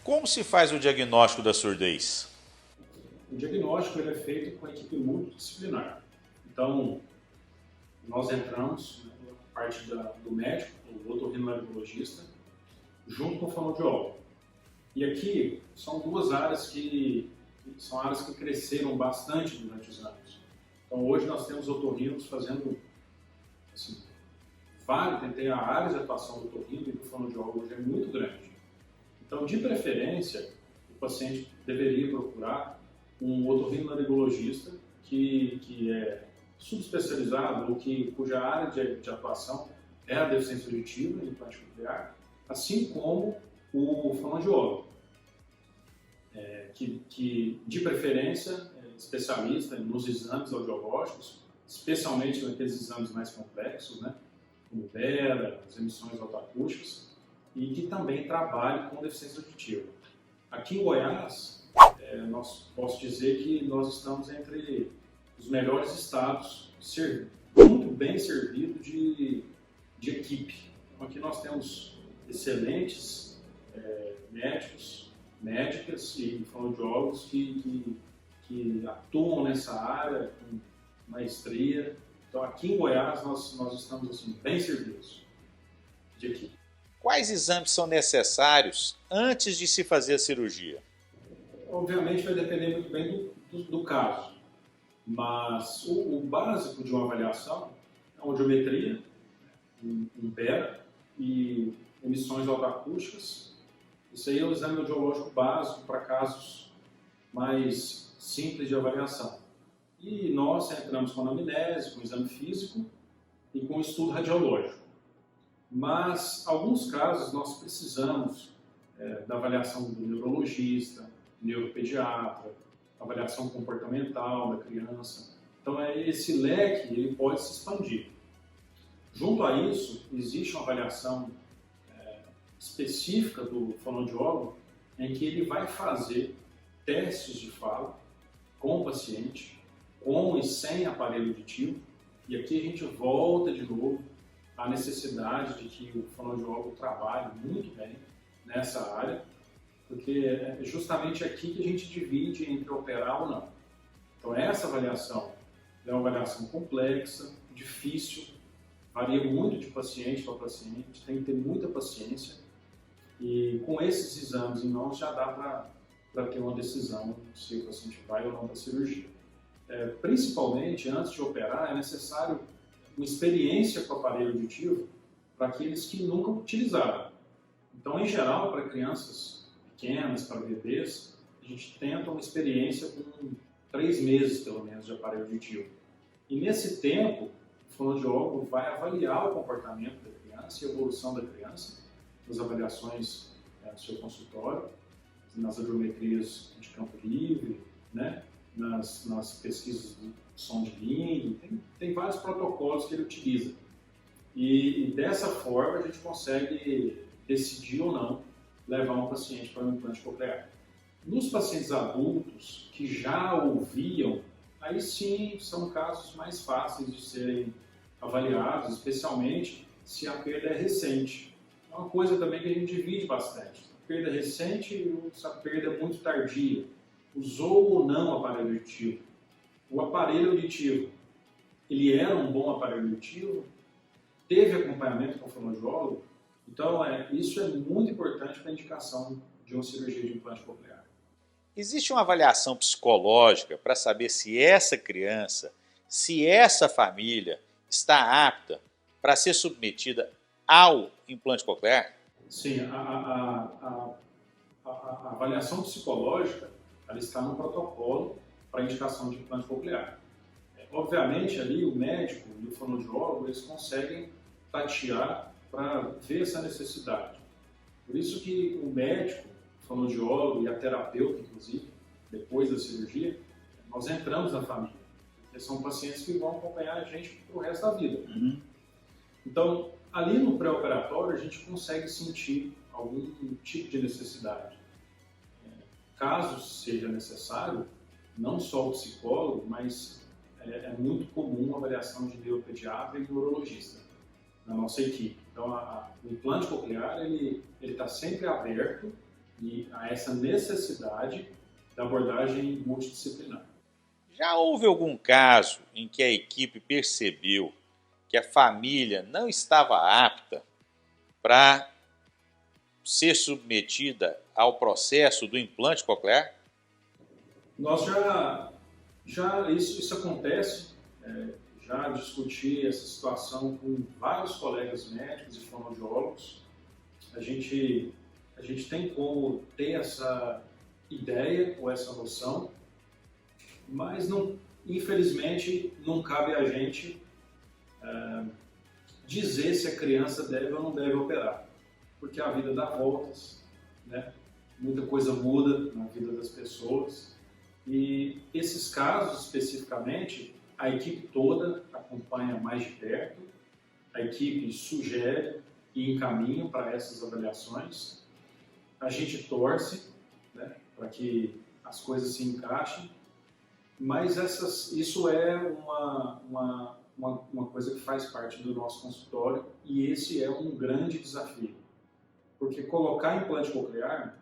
Como se faz o diagnóstico da surdez? O diagnóstico ele é feito com a equipe multidisciplinar. Então, nós entramos na parte do médico, do otorrinolaringologista, junto com o fonoaudiólogo. E aqui são duas áreas que são áreas que cresceram bastante durante os anos. Então, hoje nós temos otorrinos fazendo, assim, tem a área de atuação do otorrino e do fonoaudiólogo hoje é muito grande. Então, de preferência, o paciente deveria procurar um otorrinolaringologista que é subespecializado ou cuja área de atuação é a deficiência auditiva e implante coclear, assim como o fonoaudiólogo, que de preferência é especialista nos exames audiológicos, especialmente naqueles exames mais complexos, né, como o BERA, as emissões autoacústicas, e que também trabalhe com deficiência auditiva. Aqui em Goiás, posso dizer que nós estamos entre os melhores estados, muito bem servido de equipe. Então, aqui nós temos excelentes médicos, médicas e fonoaudiólogos que atuam nessa área com maestria. Então, aqui em Goiás, nós estamos assim, bem servidos de equipe. Quais exames são necessários antes de se fazer a cirurgia? Obviamente vai depender muito bem do caso, mas o básico de uma avaliação é uma audiometria, um BERA e emissões autoacústicas. Isso aí é o exame audiológico básico para casos mais simples de avaliação. E nós entramos com anamnese, com exame físico e com estudo radiológico. Mas, em alguns casos, nós precisamos da avaliação do neurologista, neuropediatra, avaliação comportamental da criança. Então, esse leque ele pode se expandir. Junto a isso, existe uma avaliação específica do fonoaudiólogo em que ele vai fazer testes de fala com o paciente, com e sem aparelho auditivo, e aqui a gente volta de novo à necessidade de que o fonoaudiólogo trabalhe muito bem nessa área, porque é justamente aqui que a gente divide entre operar ou não. Então essa avaliação é uma avaliação complexa, difícil, varia muito de paciente para paciente, tem que ter muita paciência e com esses exames em mãos já dá para ter uma decisão se o paciente vai ou não para a cirurgia. Principalmente antes de operar é necessário uma experiência com o aparelho auditivo para aqueles que nunca utilizaram. Então, em geral, para crianças pequenas, para bebês, a gente tenta uma experiência com 3 meses, pelo menos, de aparelho auditivo. E nesse tempo, o fonoaudiólogo vai avaliar o comportamento da criança e a evolução da criança, nas avaliações no seu consultório, nas audiometrias de campo livre, né? nas pesquisas de som de língua, tem vários protocolos que ele utiliza. E dessa forma a gente consegue decidir ou não levar um paciente para um implante coclear. Nos pacientes adultos que já ouviam, aí sim são casos mais fáceis de serem avaliados, especialmente se a perda é recente. É uma coisa também que a gente divide bastante. A perda recente e a perda é muito tardia. Usou ou não o aparelho auditivo? O aparelho auditivo, ele era um bom aparelho auditivo? Teve acompanhamento com o fonoaudiólogo? Então, isso é muito importante para a indicação de uma cirurgia de implante coclear. Existe uma avaliação psicológica para saber se essa criança, se essa família está apta para ser submetida ao implante coclear? Sim, a avaliação psicológica ela está no protocolo para indicação de implante coclear. Obviamente, ali o médico e o fonoaudiólogo eles conseguem tatear para ver essa necessidade. Por isso que o médico, o fonoaudiólogo e a terapeuta, inclusive, depois da cirurgia, nós entramos na família. Porque são pacientes que vão acompanhar a gente para o resto da vida. Uhum. Então, ali no pré-operatório, a gente consegue sentir algum tipo de necessidade. Caso seja necessário, não só o psicólogo, mas é muito comum a avaliação de neuropediatra e neurologista na nossa equipe. Então, o implante coclear ele está sempre aberto e a essa necessidade da abordagem multidisciplinar. Já houve algum caso em que a equipe percebeu que a família não estava apta para ser submetida ao processo do implante coclear? Nós isso acontece, já discuti essa situação com vários colegas médicos e fonoaudiólogos. A gente tem como ter essa ideia ou essa noção, mas infelizmente não cabe a gente dizer se a criança deve ou não deve operar, porque a vida dá voltas, né? Muita coisa muda na vida das pessoas e esses casos especificamente a equipe toda acompanha mais de perto, a equipe sugere e encaminha para essas avaliações, a gente torce, né, para que as coisas se encaixem, mas isso é uma coisa que faz parte do nosso consultório e esse é um grande desafio, porque colocar implante coclear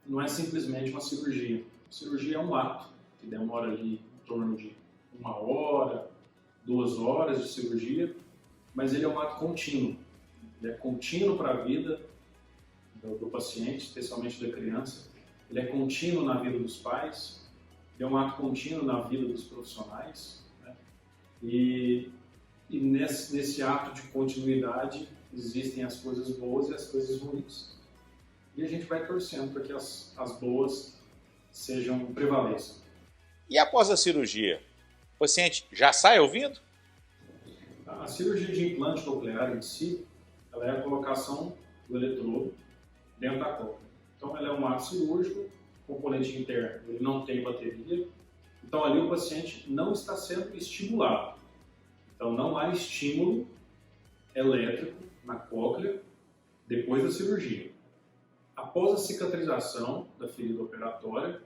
não é simplesmente uma cirurgia. A cirurgia é um ato que demora ali em torno de 1 hora, 2 horas de cirurgia, mas ele é um ato contínuo. Ele é contínuo para a vida do paciente, especialmente da criança. Ele é contínuo na vida dos pais. Ele é um ato contínuo na vida dos profissionais, né? E nesse ato de continuidade existem as coisas boas e as coisas ruins. E a gente vai torcendo para que as boas prevaleçam. E após a cirurgia, o paciente já sai ouvindo? A cirurgia de implante coclear em si, ela é a colocação do eletrodo dentro da cóclea. Então, ela é um ato cirúrgico, componente interno, ele não tem bateria. Então, ali o paciente não está sendo estimulado. Então, não há estímulo elétrico na cóclea depois da cirurgia. Após a cicatrização da ferida operatória,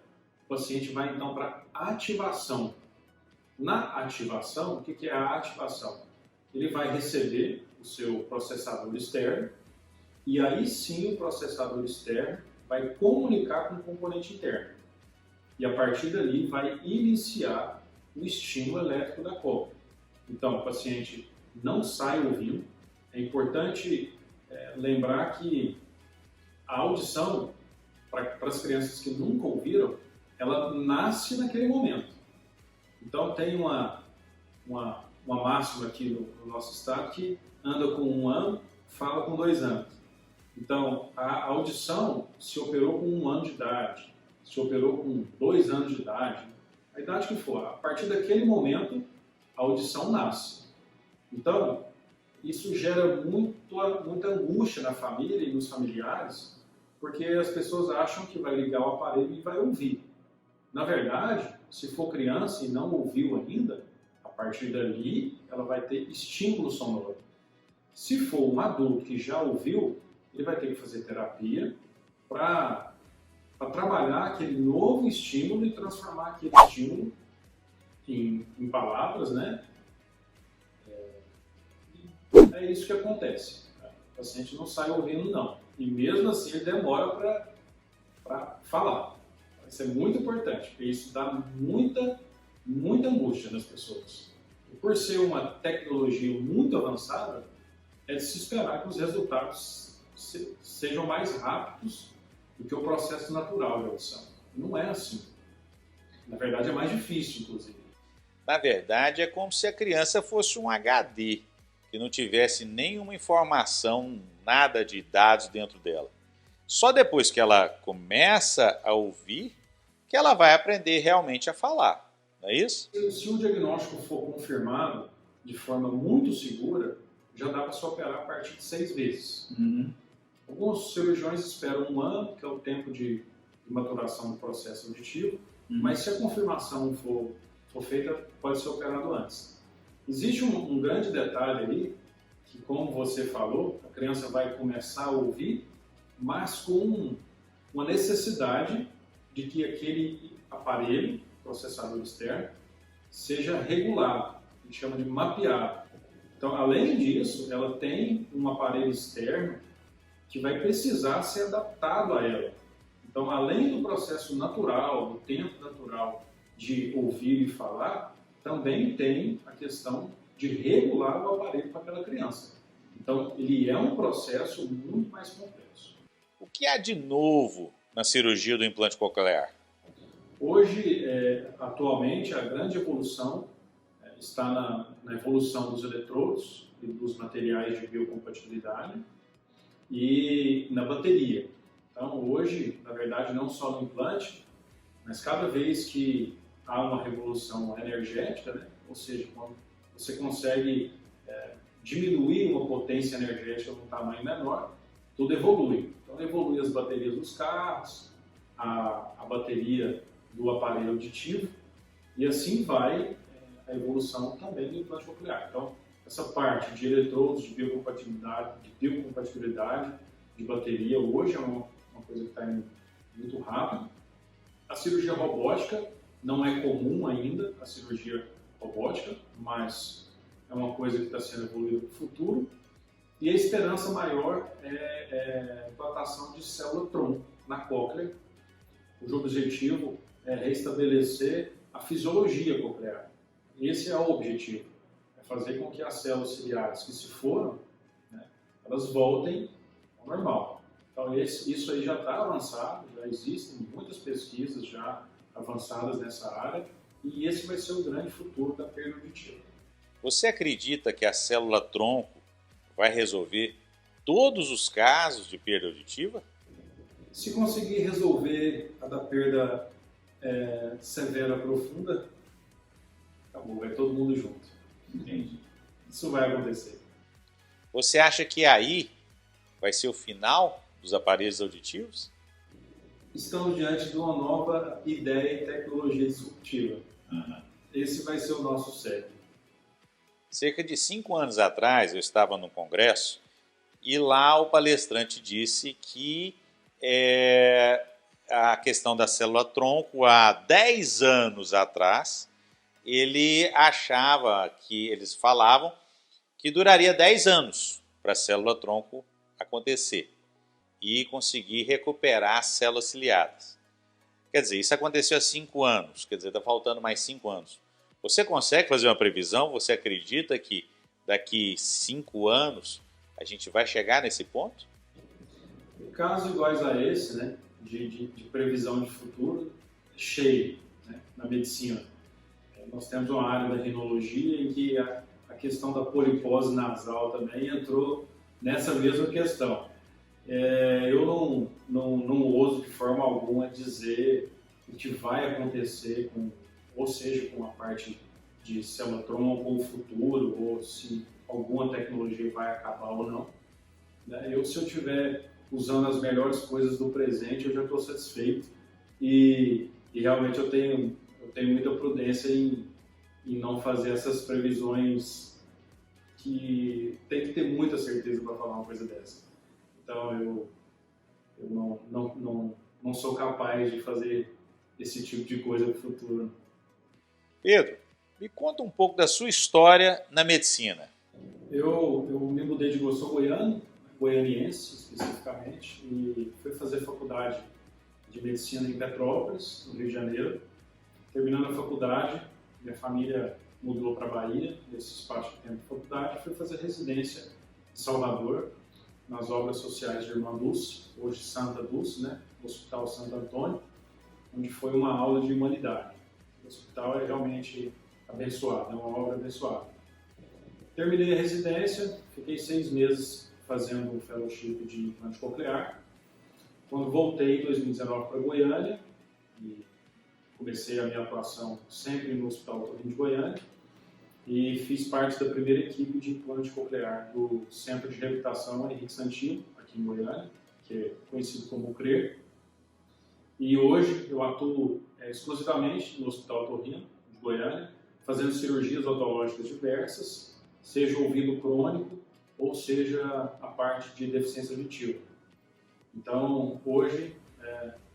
o paciente vai então para ativação. Na ativação, o que é a ativação? Ele vai receber o seu processador externo e aí sim o processador externo vai comunicar com o componente interno. E a partir dali vai iniciar o estímulo elétrico da cóclea. Então o paciente não sai ouvindo. É importante lembrar que a audição, para as crianças que nunca ouviram, ela nasce naquele momento. Então tem uma máxima aqui no nosso estado que anda com 1 ano, fala com 2 anos. Então a audição se operou com 1 ano de idade, se operou com 2 anos de idade, a idade que for, a partir daquele momento a audição nasce. Então isso gera muita angústia na família e nos familiares, porque as pessoas acham que vai ligar o aparelho e vai ouvir. Na verdade, se for criança e não ouviu ainda, a partir dali ela vai ter estímulo sonoro. Se for um adulto que já ouviu, ele vai ter que fazer terapia para trabalhar aquele novo estímulo e transformar aquele estímulo em palavras, né? É isso que acontece. O paciente não sai ouvindo, não. E mesmo assim ele demora para falar. Isso é muito importante, porque isso dá muita angústia nas pessoas. E por ser uma tecnologia muito avançada, é de se esperar que os resultados sejam mais rápidos do que o processo natural de audição. Não é assim. Na verdade, é mais difícil, inclusive. Na verdade, é como se a criança fosse um HD, que não tivesse nenhuma informação, nada de dados dentro dela. Só depois que ela começa a ouvir, que ela vai aprender realmente a falar, não é isso? Se o diagnóstico for confirmado de forma muito segura, já dá para se operar a partir de 6 vezes. Uhum. Alguns cirurgiões esperam 1 ano, que é o tempo de maturação do processo auditivo, mas se a confirmação for feita, pode ser operado antes. Existe um grande detalhe aí, que como você falou, a criança vai começar a ouvir, mas com uma necessidade de que aquele aparelho, processador externo, seja regulado, a gente chama de mapeado. Então, além disso, ela tem um aparelho externo que vai precisar ser adaptado a ela. Então, além do processo natural, do tempo natural de ouvir e falar, também tem a questão de regular o aparelho para aquela criança. Então, ele é um processo muito mais complexo. O que há de novo na cirurgia do implante coclear? Hoje, atualmente, a grande evolução está na evolução dos eletrodos e dos materiais de biocompatibilidade e na bateria. Então, hoje, na verdade, não só no implante, mas cada vez que há uma revolução energética, né? Ou seja, quando você consegue diminuir uma potência energética num tamanho menor, tudo evolui. Então, evolui as baterias dos carros, a bateria do aparelho auditivo, e assim vai a evolução também do implante coclear. Então, essa parte de eletrodos, de biocompatibilidade, de bateria, hoje é uma coisa que está indo muito rápido. A cirurgia robótica não é comum ainda, a cirurgia robótica, mas é uma coisa que está sendo evoluída para o futuro. E a esperança maior é a implantação de célula-tronco na cóclea, cujo objetivo é restabelecer a fisiologia coclear. Esse é o objetivo, é fazer com que as células ciliares que se foram, né, elas voltem ao normal. Então isso aí já está avançado, já existem muitas pesquisas já avançadas nessa área, e esse vai ser o grande futuro da perda auditiva. Você acredita que a célula-tronco vai resolver todos os casos de perda auditiva? Se conseguir resolver a da perda severa profunda, acabou, vai todo mundo junto. Entende? Isso vai acontecer. Você acha que aí vai ser o final dos aparelhos auditivos? Estamos diante de uma nova ideia e tecnologia disruptiva. Esse vai ser o nosso cérebro. Cerca de 5 anos atrás eu estava num congresso e lá o palestrante disse que a questão da célula-tronco há 10 anos atrás ele achava que, eles falavam que duraria 10 anos para a célula-tronco acontecer e conseguir recuperar as células ciliadas. Quer dizer, isso aconteceu há 5 anos, quer dizer, está faltando mais 5 anos. Você consegue fazer uma previsão? Você acredita que daqui 5 anos a gente vai chegar nesse ponto? Casos iguais a esse, né, de previsão de futuro, cheio, né, na medicina. Nós temos uma área da rinologia em que a questão da polipose nasal também entrou nessa mesma questão. Eu não ouso de forma alguma dizer o que vai acontecer, ou seja, com a parte de célula-tronco ou futuro, ou se alguma tecnologia vai acabar ou não. Se eu estiver usando as melhores coisas do presente, eu já estou satisfeito e realmente eu tenho muita prudência em não fazer essas previsões que tem que ter muita certeza para falar uma coisa dessa. Então eu não sou capaz de fazer esse tipo de coisa no futuro. Pedro, me conta um pouco da sua história na medicina. Eu me mudei eu sou goianiense especificamente, e fui fazer faculdade de medicina em Petrópolis, no Rio de Janeiro. Terminando a faculdade, minha família mudou para a Bahia, nesse espaço de tempo de faculdade, fui fazer residência em Salvador, nas obras sociais de Irmã Dulce, hoje Santa Dulce, né, no Hospital Santo Antônio, onde foi uma aula de humanidade. O hospital é realmente abençoado, é uma obra abençoada. Terminei a residência, fiquei 6 meses fazendo um fellowship de implante coclear. Quando voltei em 2019 para Goiânia, e comecei a minha atuação sempre no Hospital Otorrino de Goiânia, e fiz parte da primeira equipe de implante coclear do Centro de Reabilitação Henrique Santino, aqui em Goiânia, que é conhecido como CRER. E hoje eu atuo exclusivamente no Hospital Otorrino de Goiânia, fazendo cirurgias odontológicas diversas, seja ouvido crônico ou seja a parte de deficiência auditiva. Então, hoje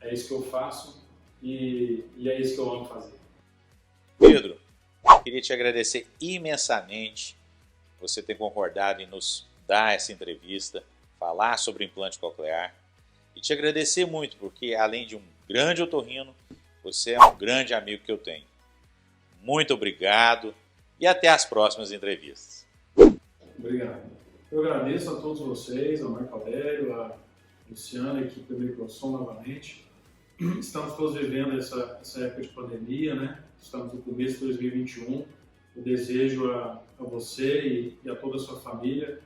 é isso que eu faço e é isso que eu amo fazer. Pedro, queria te agradecer imensamente você ter concordado em nos dar essa entrevista, falar sobre o implante coclear. e te agradecer muito, porque além de um grande otorrino, você é um grande amigo que eu tenho. Muito obrigado e até as próximas entrevistas. Obrigado. Eu agradeço a todos vocês, ao Marco Aurélio, a Luciana, a equipe do Microsom novamente. Estamos todos vivendo essa época de pandemia, né? Estamos no começo de 2021. Eu desejo a você e a toda a sua família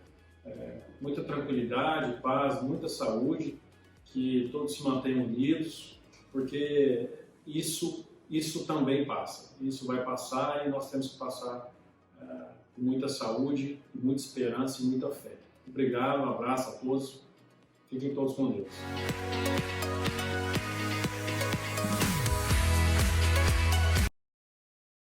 muita tranquilidade, paz, muita saúde, que todos se mantenham unidos, porque isso também passa. Isso vai passar e nós temos que passar com muita saúde, muita esperança e muita fé. Obrigado, um abraço a todos. Fiquem todos com Deus.